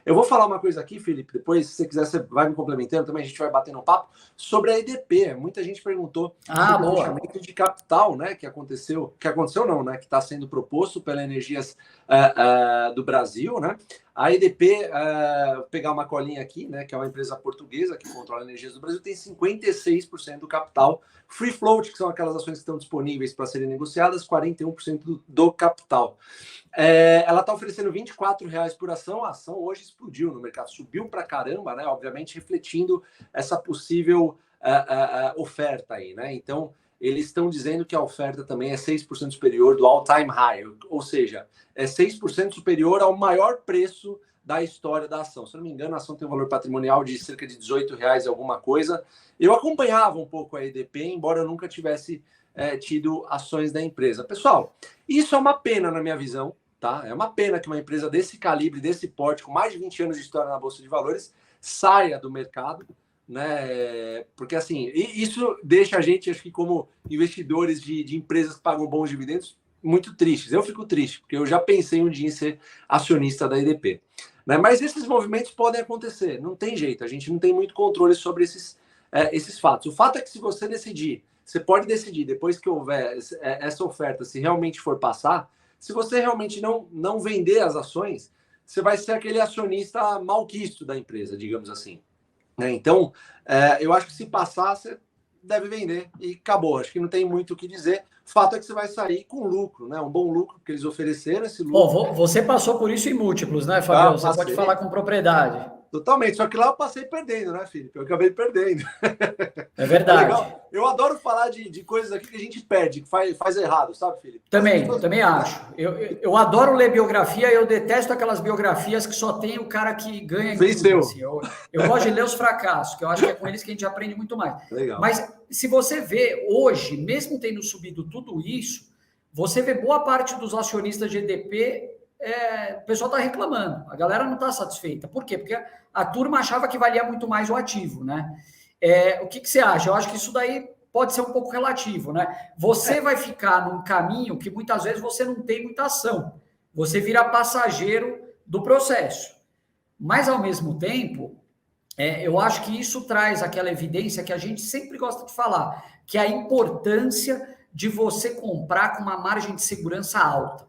Eu vou falar uma coisa aqui, Felipe, depois, se você quiser, você vai me complementando também, a gente vai batendo um papo sobre a EDP. Muita gente perguntou sobre o boa. fechamento de capital, né, que aconteceu não, né, que está sendo proposto pela Energias do Brasil, né? A EDP, pegar uma colinha aqui, né, que é uma empresa portuguesa que controla a Energias do Brasil, tem 56% do capital. Free float, que são aquelas ações que estão disponíveis para serem negociadas, 41% do capital. Ela está oferecendo R$ 24 por ação. A ação hoje explodiu no mercado, subiu para caramba, né? Obviamente refletindo essa possível oferta aí, né? Então, eles estão dizendo que a oferta também é 6% superior do all-time high, ou seja, é 6% superior ao maior preço da história da ação. Se eu não me engano, a ação tem um valor patrimonial de cerca de R$ 18 e alguma coisa. Eu acompanhava um pouco a EDP, embora eu nunca tivesse tido ações da empresa. Pessoal, isso é uma pena na minha visão, tá? É uma pena que uma empresa desse calibre, desse porte, com mais de 20 anos de história na Bolsa de Valores, saia do mercado, né? Porque assim, isso deixa a gente, acho que como investidores de empresas que pagam bons dividendos, muito tristes. Eu fico triste, porque eu já pensei um dia em ser acionista da EDP. Né? Mas esses movimentos podem acontecer, não tem jeito, a gente não tem muito controle sobre esses fatos. O fato é que se você decidir, você pode decidir, depois que houver essa oferta, se realmente for passar, se você realmente não vender as ações, você vai ser aquele acionista malquisto da empresa, digamos assim. Né? Então, eu acho que se passar, você deve vender e acabou. Acho que não tem muito o que dizer. O fato é que você vai sair com lucro, né? Um bom lucro, porque eles ofereceram esse lucro. Você passou por isso em múltiplos, né, Fabião? Você pode falar com propriedade. Totalmente. Só que lá eu passei perdendo, né, Felipe? Eu acabei perdendo. É verdade. Legal. Eu adoro falar de coisas aqui que a gente perde, que faz errado, sabe, Felipe? Também acho. Eu adoro ler biografia, eu detesto aquelas biografias que só tem o cara que ganha em tudo. Assim. Eu gosto de ler os fracassos, que eu acho que é com eles que a gente aprende muito mais. Legal. Mas se você vê hoje, mesmo tendo subido tudo isso, você vê boa parte dos acionistas de EDP, o pessoal está reclamando. A galera não está satisfeita. Por quê? Porque a turma achava que valia muito mais o ativo, né? O que você acha? Eu acho que isso daí pode ser um pouco relativo, né? Você vai ficar num caminho que muitas vezes você não tem muita ação. Você vira passageiro do processo. Mas, ao mesmo tempo, eu acho que isso traz aquela evidência que a gente sempre gosta de falar, que é a importância de você comprar com uma margem de segurança alta.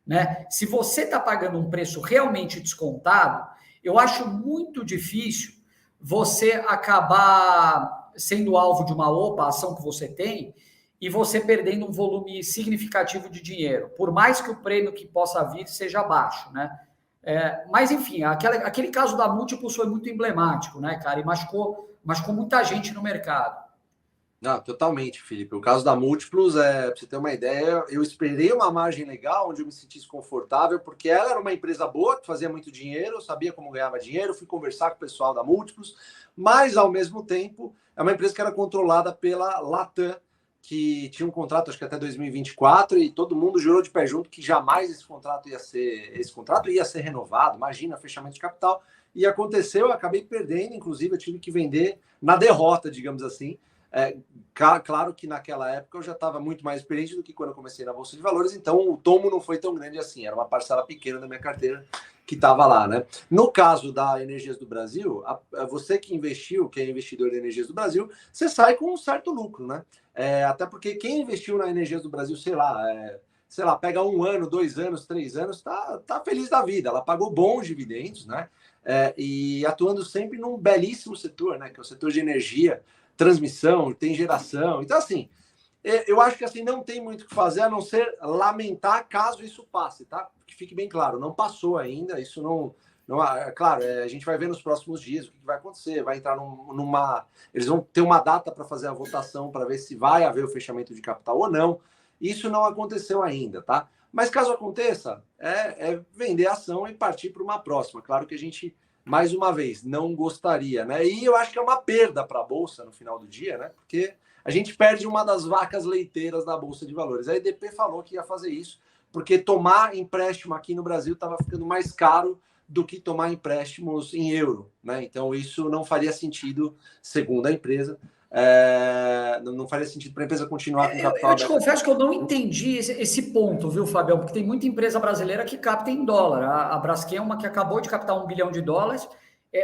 Né? Se você está pagando um preço realmente descontado, eu acho muito difícil você acabar sendo alvo de uma OPA, a ação que você tem, e você perdendo um volume significativo de dinheiro, por mais que o prêmio que possa vir seja baixo, né? Mas, enfim, aquele caso da Múltiplos foi muito emblemático, né, cara? E machucou muita gente no mercado. Não, totalmente, Felipe. O caso da Múltiplos, para você ter uma ideia, eu esperei uma margem legal, onde eu me sentisse confortável, porque ela era uma empresa boa, que fazia muito dinheiro, eu sabia como ganhava dinheiro, fui conversar com o pessoal da Múltiplos, mas, ao mesmo tempo, é uma empresa que era controlada pela Latam, que tinha um contrato, acho que até 2024, e todo mundo jurou de pé junto que jamais esse contrato ia ser renovado. Imagina, fechamento de capital. E aconteceu, eu acabei perdendo, inclusive eu tive que vender na derrota, digamos assim. Claro que naquela época eu já estava muito mais experiente do que quando eu comecei na Bolsa de Valores, então o tomo não foi tão grande assim, era uma parcela pequena da minha carteira que estava lá, né? No caso da Energias do Brasil, você que investiu, que é investidor da Energias do Brasil, você sai com um certo lucro, né? Até porque quem investiu na Energias do Brasil, sei lá, pega 1 ano, 2 anos, 3 anos, tá feliz da vida, ela pagou bons dividendos, né? E atuando sempre num belíssimo setor, né? Que é o setor de energia, transmissão, tem geração. Então, assim, eu acho que assim não tem muito o que fazer a não ser lamentar caso isso passe, tá? Que fique bem claro, não passou ainda, isso não claro, a gente vai ver nos próximos dias o que vai acontecer, vai entrar eles vão ter uma data para fazer a votação para ver se vai haver o fechamento de capital ou não. Isso não aconteceu ainda, tá? Mas caso aconteça, vender a ação e partir para uma próxima. Claro que a gente, mais uma vez, não gostaria, né? E eu acho que é uma perda para a Bolsa no final do dia, né? Porque a gente perde uma das vacas leiteiras da Bolsa de Valores. A EDP falou que ia fazer isso, porque tomar empréstimo aqui no Brasil estava ficando mais caro do que tomar empréstimos em euro, né? Então, isso não faria sentido, segundo a empresa. não faria sentido para a empresa continuar com capital aberto. Eu te confesso que eu não entendi esse ponto, viu, Fabião? Porque tem muita empresa brasileira que capta em dólar. A Braskem é uma que acabou de captar $1 bilhão.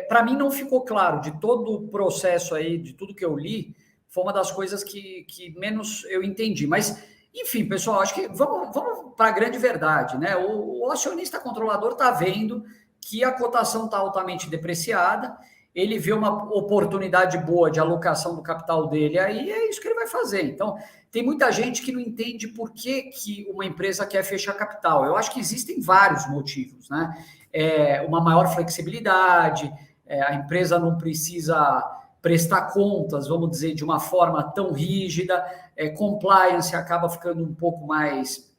Para mim não ficou claro de todo o processo aí, de tudo que eu li, foi uma das coisas que menos eu entendi. Mas, enfim, pessoal, acho que vamos para a grande verdade, né? O acionista controlador está vendo que a cotação está altamente depreciada, ele vê uma oportunidade boa de alocação do capital dele, aí é isso que ele vai fazer. Então, tem muita gente que não entende por que uma empresa quer fechar capital. Eu acho que existem vários motivos, né? Uma maior flexibilidade, a empresa não precisa prestar contas, vamos dizer, de uma forma tão rígida, compliance acaba ficando um pouco mais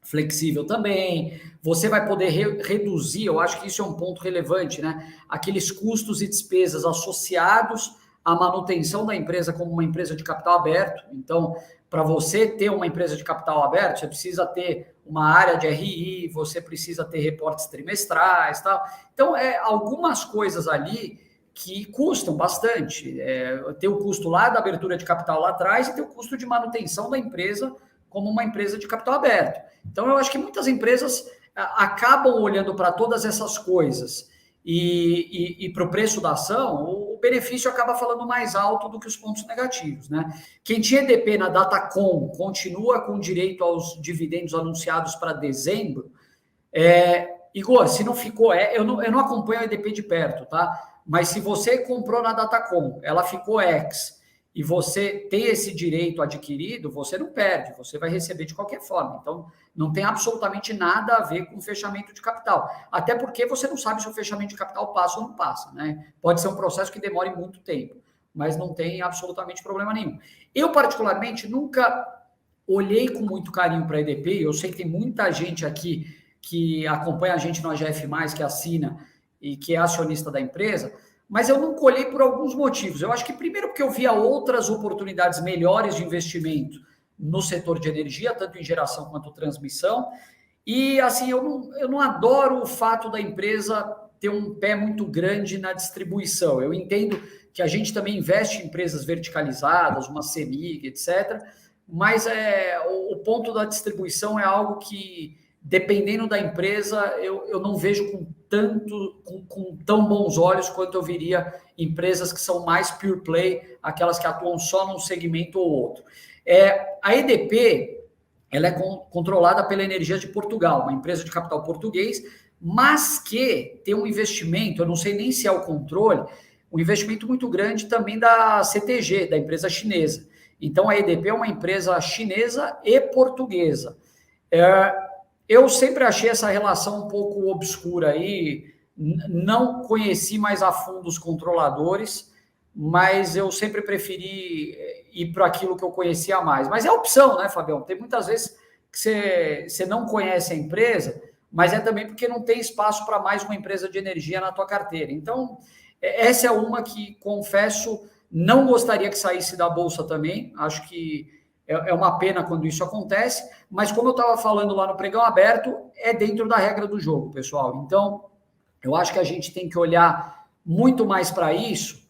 flexível também, você vai poder reduzir, eu acho que isso é um ponto relevante, né? Aqueles custos e despesas associados à manutenção da empresa como uma empresa de capital aberto. Então, para você ter uma empresa de capital aberto, você precisa ter uma área de RI, você precisa ter reportes trimestrais, tal. Então, algumas coisas ali que custam bastante. Tem o custo lá da abertura de capital lá atrás e tem o custo de manutenção da empresa como uma empresa de capital aberto. Então, eu acho que muitas empresas acabam olhando para todas essas coisas e para o preço da ação, o benefício acaba falando mais alto do que os pontos negativos, né? Quem tinha EDP na Datacom continua com direito aos dividendos anunciados para dezembro. Igor, se não ficou, eu não acompanho a EDP de perto, tá? Mas se você comprou na Datacom, ela ficou ex, e você tem esse direito adquirido, você não perde, você vai receber de qualquer forma. Então, não tem absolutamente nada a ver com o fechamento de capital. Até porque você não sabe se o fechamento de capital passa ou não passa, né? Pode ser um processo que demore muito tempo, mas não tem absolutamente problema nenhum. Eu, particularmente, nunca olhei com muito carinho para a EDP. Eu sei que tem muita gente aqui que acompanha a gente no AGF+, que assina e que é acionista da empresa, mas eu não colhei por alguns motivos. Eu acho que primeiro porque eu via outras oportunidades melhores de investimento no setor de energia, tanto em geração quanto transmissão, e assim, eu não adoro o fato da empresa ter um pé muito grande na distribuição. Eu entendo que a gente também investe em empresas verticalizadas, uma CEMIG, etc., mas o ponto da distribuição é algo que, dependendo da empresa, eu não vejo com tão bons olhos quanto eu viria empresas que são mais pure play, aquelas que atuam só num segmento ou outro. A EDP, ela é controlada pela Energia de Portugal, uma empresa de capital português, mas que tem um investimento, eu não sei nem se é o controle, um investimento muito grande também da CTG, da empresa chinesa. Então, a EDP é uma empresa chinesa e portuguesa. Eu sempre achei essa relação um pouco obscura aí, não conheci mais a fundo os controladores, mas eu sempre preferi ir para aquilo que eu conhecia mais. Mas é opção, né, Fabião? Tem muitas vezes que você não conhece a empresa, mas é também porque não tem espaço para mais uma empresa de energia na tua carteira. Então, essa é uma que, confesso, não gostaria que saísse da Bolsa também. Acho que é uma pena quando isso acontece, mas como eu estava falando lá no Pregão Aberto, é dentro da regra do jogo, pessoal. Então, eu acho que a gente tem que olhar muito mais para isso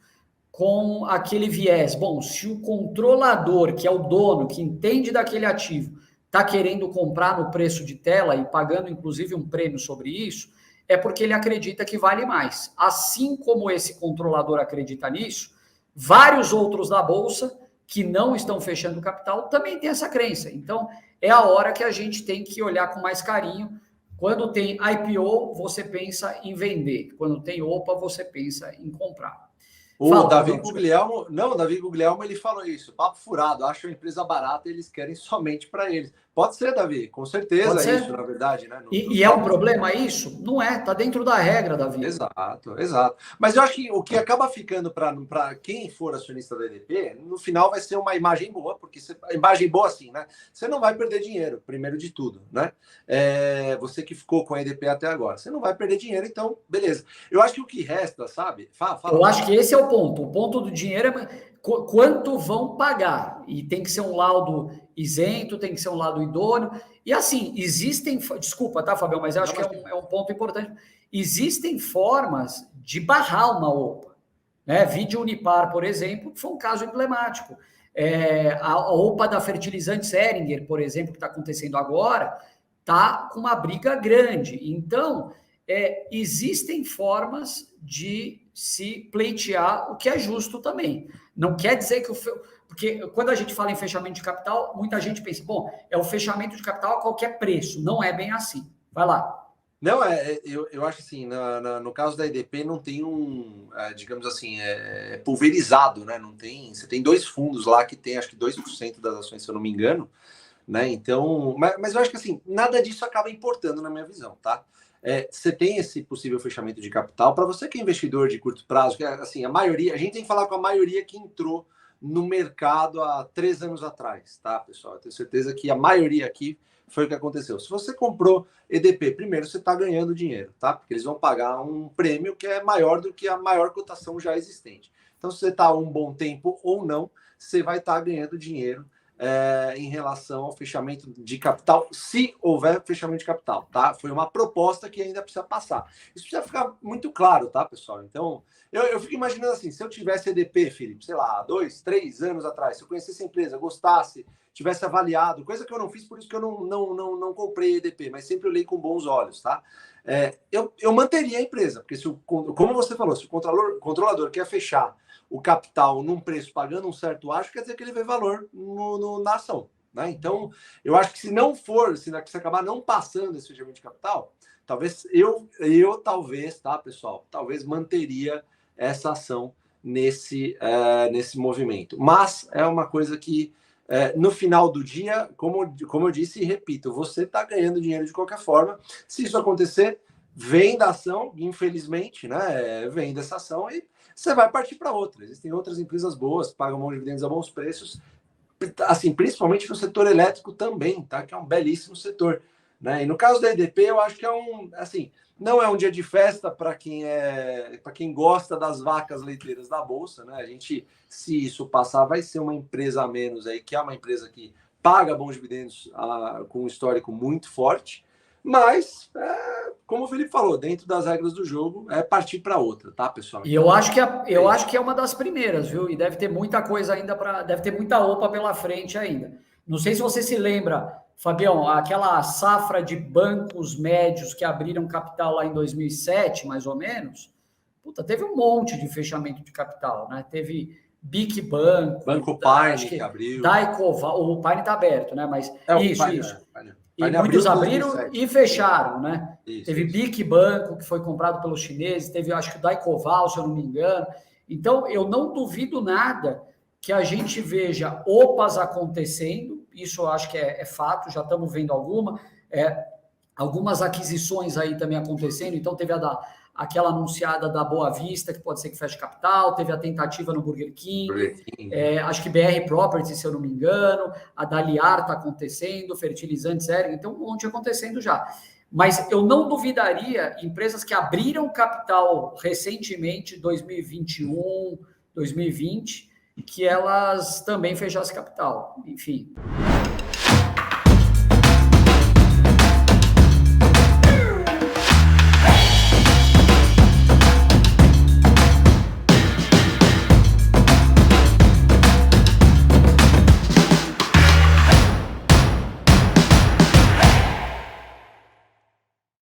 com aquele viés. Bom, se o controlador, que é o dono, que entende daquele ativo, está querendo comprar no preço de tela e pagando, inclusive, um prêmio sobre isso, é porque ele acredita que vale mais. Assim como esse controlador acredita nisso, vários outros da Bolsa que não estão fechando o capital também tem essa crença. Então, é a hora que a gente tem que olhar com mais carinho. Quando tem IPO, você pensa em vender. Quando tem OPA, você pensa em comprar. O Davi Guglielmo, ele falou isso, papo furado, acho a empresa barata e eles querem somente para eles. Pode ser, Davi, com certeza é isso, na verdade, né? E é um problema isso? Não é, tá dentro da regra, Davi. Exato. Mas eu acho que o que acaba ficando para quem for acionista da EDP, no final vai ser uma imagem boa, porque a imagem boa assim, né? Você não vai perder dinheiro, primeiro de tudo, né? Você que ficou com a EDP até agora, você não vai perder dinheiro, então, beleza. Eu acho que o que resta, sabe? Eu acho que esse é o ponto. O ponto do dinheiro é quanto vão pagar. E tem que ser um laudo isento, tem que ser um laudo idôneo. E assim, existem... Desculpa, tá, Fabião? Mas eu acho que é um ponto importante. Existem formas de barrar uma OPA. né? Vide Unipar, por exemplo, que foi um caso emblemático. A OPA da Fertilizantes Heringer, por exemplo, que está acontecendo agora, está com uma briga grande. Então, existem formas de se pleitear o que é justo também. Não quer dizer que porque quando a gente fala em fechamento de capital, muita gente pensa, bom, é o fechamento de capital a qualquer preço. Não é bem assim. Vai lá. Não, eu acho assim, no caso da EDP não tem digamos assim, pulverizado, né? Não tem, você tem 2 fundos lá que tem acho que 2% das ações, se eu não me engano, né? Então, mas eu acho que assim, nada disso acaba importando na minha visão, tá? Você tem esse possível fechamento de capital, para você que é investidor de curto prazo, que assim, a maioria, a gente tem que falar com a maioria que entrou no mercado há 3 anos atrás, tá, pessoal? Eu tenho certeza que a maioria aqui foi o que aconteceu. Se você comprou EDP, primeiro você está ganhando dinheiro, tá? Porque eles vão pagar um prêmio que é maior do que a maior cotação já existente. Então, se você está há um bom tempo ou não, você vai estar ganhando dinheiro em relação ao fechamento de capital, se houver fechamento de capital, tá? Foi uma proposta que ainda precisa passar. Isso precisa ficar muito claro, tá, pessoal? Então, eu fico imaginando assim, se eu tivesse EDP, Felipe, sei lá, 2, 3 anos atrás, se eu conhecesse a empresa, gostasse, tivesse avaliado, coisa que eu não fiz, por isso que eu não comprei EDP, mas sempre olhei com bons olhos, tá? Eu manteria a empresa, porque como você falou, se o controlador quer fechar o capital num preço pagando um certo acho, quer dizer que ele vê valor na ação, né? Então, eu acho que se não for, se acabar não passando esse fechamento de capital, talvez talvez, tá, pessoal? Talvez manteria essa ação nesse movimento. Mas é uma coisa que, no final do dia, como eu disse e repito, você está ganhando dinheiro de qualquer forma. Se isso acontecer, vende a ação, infelizmente, né? Vende essa ação e você vai partir para outra. Existem outras empresas boas, pagam bons dividendos a bons preços, assim, principalmente no setor elétrico também, tá? Que é um belíssimo setor, né? E no caso da EDP, eu acho que assim, não é um dia de festa para quem gosta das vacas leiteiras da bolsa, né? Se isso passar, vai ser uma empresa a menos aí, que é uma empresa que paga bons dividendos com um histórico muito forte. Mas, como o Felipe falou, dentro das regras do jogo, é partir para outra, tá, pessoal? E eu acho que é uma das primeiras, viu? E deve ter muita coisa ainda deve ter muita OPA pela frente ainda. Não sei se você se lembra, Fabião, aquela safra de bancos médios que abriram capital lá em 2007, mais ou menos. Puta, teve um monte de fechamento de capital, né? Teve Bic Banco Pine que abriu. Daicoval, o Pine está aberto, né? Mas isso. Pine. E muitos abriram e fecharam, né? Teve Bic Banco, que foi comprado pelos chineses, teve, acho que o Daicoval, se eu não me engano. Então, eu não duvido nada que a gente veja OPAs acontecendo, isso eu acho que é fato, já estamos vendo algumas aquisições aí também acontecendo, então teve aquela anunciada da Boa Vista, que pode ser que feche capital, teve a tentativa no Burger King. Acho que BR Property, se eu não me engano, a Daliar está acontecendo, Fertilizantes Heringer, então um monte acontecendo já. Mas eu não duvidaria empresas que abriram capital recentemente, 2021, 2020, que elas também fechassem capital. Enfim.